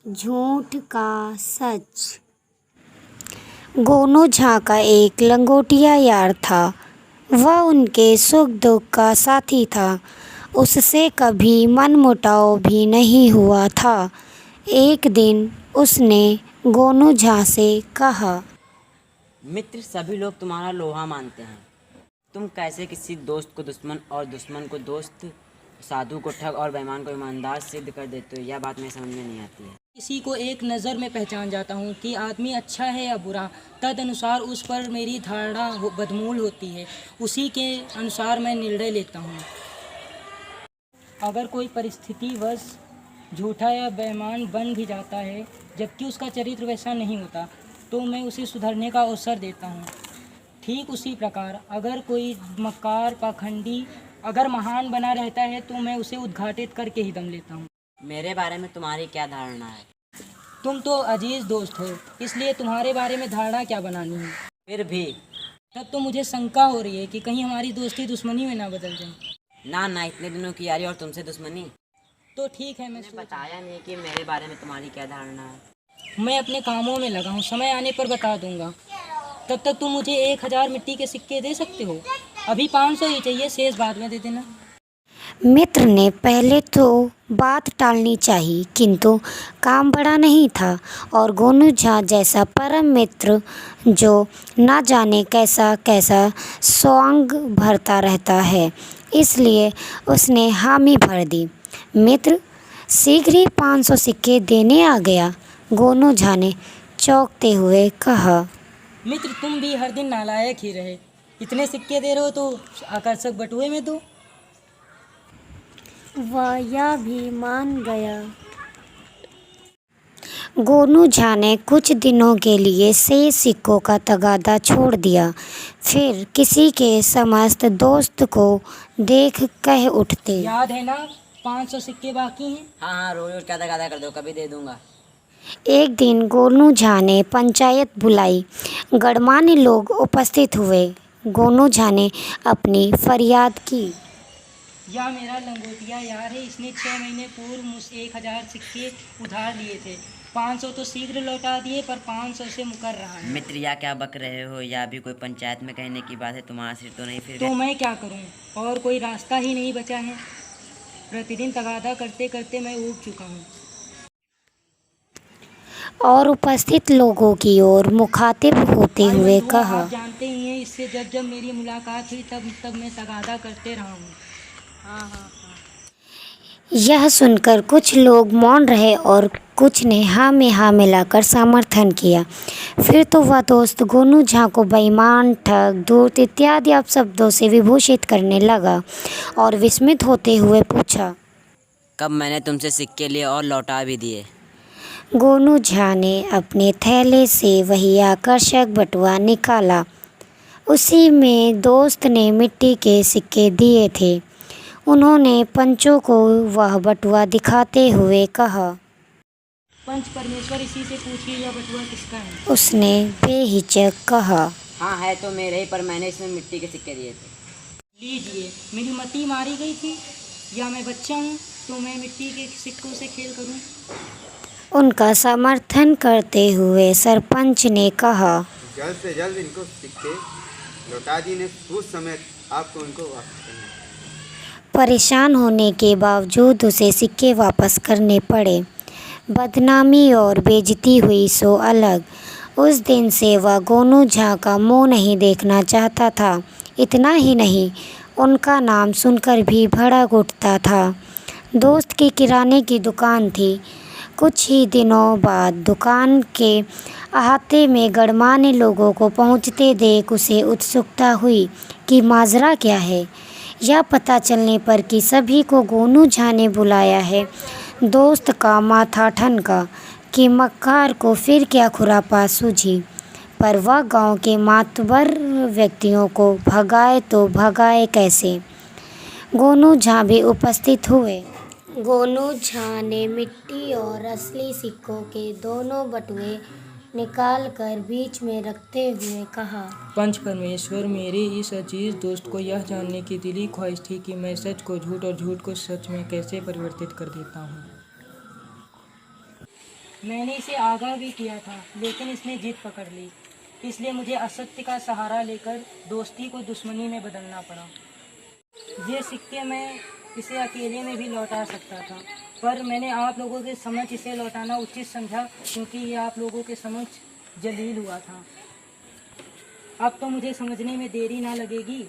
झूठ का सच। गोनू झा का एक लंगोटिया यार था। वह उनके सुख दुख का साथी था। उससे कभी मनमुटाव भी नहीं हुआ था। एक दिन उसने गोनू झा से कहा, मित्र, सभी लोग तुम्हारा लोहा मानते हैं। तुम कैसे किसी दोस्त को दुश्मन और दुश्मन को दोस्त, साधु को ठग और बेईमान को ईमानदार सिद्ध कर देते हो? यह बात मेरे समझ में नहीं आती है। किसी को एक नज़र में पहचान जाता हूँ कि आदमी अच्छा है या बुरा, तद अनुसार उस पर मेरी धारणा बदमूल होती है। उसी के अनुसार मैं निर्णय लेता हूँ। अगर कोई परिस्थितिवश झूठा या बेईमान बन भी जाता है, जबकि उसका चरित्र वैसा नहीं होता, तो मैं उसे सुधरने का अवसर देता हूँ। ठीक उसी प्रकार अगर कोई मक्कार पाखंडी अगर महान बना रहता है, तो मैं उसे उद्घाटित करके ही दम लेता हूँ। मेरे बारे में तुम्हारी क्या धारणा है? तुम तो अजीज दोस्त हो, इसलिए तुम्हारे बारे में धारणा क्या बनानी है। फिर भी तब तो मुझे शंका हो रही है कि कहीं हमारी दोस्ती दुश्मनी में ना बदल जाए। ना, इतने दिनों की यारी और तुमसे दुश्मनी। तो ठीक है, मैं बताया नहीं कि मेरे बारे में तुम्हारी क्या धारणा है। मैं अपने कामों में लगा हूँ, समय आने पर बता दूंगा। तब तक तुम मुझे 1000 मिट्टी के सिक्के दे सकते हो। अभी 500 ही चाहिए, शेष बाद में दे देना। मित्र ने पहले तो बात टालनी चाहिए, किंतु काम बड़ा नहीं था और गोनू झा जैसा परम मित्र जो ना जाने कैसा कैसा स्वांग भरता रहता है, इसलिए उसने हामी भर दी। मित्र शीघ्र ही 500 सिक्के देने आ गया। गोनू झा ने चौंकते हुए कहा, मित्र, तुम भी हर दिन नालायक ही रहे। इतने सिक्के दे रहे हो तो आकर्षक बटुए में दो। वह यह भी मान गया। गोनू झा ने कुछ दिनों के लिए शेष सिक्कों का तगादा छोड़ दिया। फिर किसी के समस्त दोस्त को देख कह उठते, याद है ना, 500 सिक्के बाकी हैं। हाँ, रोज क्या तगादा कर दो, कभी दे दूंगा। एक दिन गोनू झा ने पंचायत बुलाई। गणमान्य लोग उपस्थित हुए। गोनू झा ने अपनी फरियाद की। यह मेरा लंगोटिया यार है। इसने 6 महीने पूर्व मुझसे 1000 सिक्के उधार लिए थे। 500 तो शीघ्र लौटा दिए, पर 500 से मुकर रहा है। मित्र, या क्या बक रहे हो? या भी कोई पंचायत में कहने की बात है? तुम्हारा सिर तो नहीं फिर तो मैं क्या करूं? और कोई रास्ता ही नहीं बचा है। प्रतिदिन तगादा करते करते मैं ऊब चुका हूं। और उपस्थित लोगों की ओर मुखातिब होते भाई हुए बंधुआ, कहा, आप जानते ही हैं, इससे जब जब मेरी मुलाकात हुई तब मैं तगादा करते रहा हूँ। हाँ। यह सुनकर कुछ लोग मौन रहे और कुछ ने हाँ में हाँ मिलाकर समर्थन किया। फिर तो वह दोस्त गोनू झा को बेईमान, ठग, धूर्त इत्यादि अपशब्दों से विभूषित करने लगा और विस्मित होते हुए पूछा, कब मैंने तुमसे सिक्के लिए और लौटा भी दिए? गोनू झा ने अपने थैले से वही आकर्षक बटुआ निकाला। उसी में दोस्त ने मिट्टी के सिक्के दिए थे। उन्होंने पंचों को वह बटुआ दिखाते हुए कहा, पंच परमेश्वर, इसी से पूछिए यह बटुआ किसका है। उसने बेहिचक कहा, हाँ, है तो मेरे ही, पर मैंने इसमें मिट्टी के सिक्के दिए थे। लीजिए, मेरी मती मारी गई थी, या मैं बच्चा हूँ तो मैं मिट्टी के सिक्कों से खेल करूँ। उनका समर्थन करते हुए सरपंच ने कहा, जल्द से जल्द इनको सिक्के लौटा दी, कुछ समय आपको इनको वापस करना है। परेशान होने के बावजूद उसे सिक्के वापस करने पड़े। बदनामी और बेइज्जती हुई सो अलग। उस दिन से वह गोनू झा का मुँह नहीं देखना चाहता था। इतना ही नहीं, उनका नाम सुनकर भी भड़क उठता था। दोस्त की किराने की दुकान थी। कुछ ही दिनों बाद दुकान के अहाते में गणमान्य लोगों को पहुंचते देख उसे उत्सुकता हुई कि माजरा क्या है। यह पता चलने पर कि सभी को गोनू झा ने बुलाया है, दोस्त का माथा ठनका कि मक्कार को फिर क्या खुरापात सूझी। पर वह गांव के मातबर व्यक्तियों को भगाए तो भगाए कैसे। गोनू झा भी उपस्थित हुए। गोनू झा ने मिट्टी और असली सिक्कों के दोनों बटुए निकालकर बीच में रखते हुए कहा, पंच परमेश्वर, मेरे इस अजीज दोस्त को यह जानने की दिली ख्वाहिश थी कि मैं सच को झूठ और झूठ को सच में कैसे परिवर्तित कर देता हूँ। मैंने इसे आगाह भी किया था, लेकिन इसने जिद पकड़ ली। इसलिए मुझे असत्य का सहारा लेकर दोस्ती को दुश्मनी में बदलना पड़ा। ये सिक्के मैं इसे अकेले में भी लौटा सकता था, पर मैंने आप लोगों के समझ इसे लौटाना उचित समझा, क्योंकि ये आप लोगों के समझ जलील हुआ था। अब तो मुझे समझने में देरी ना लगेगी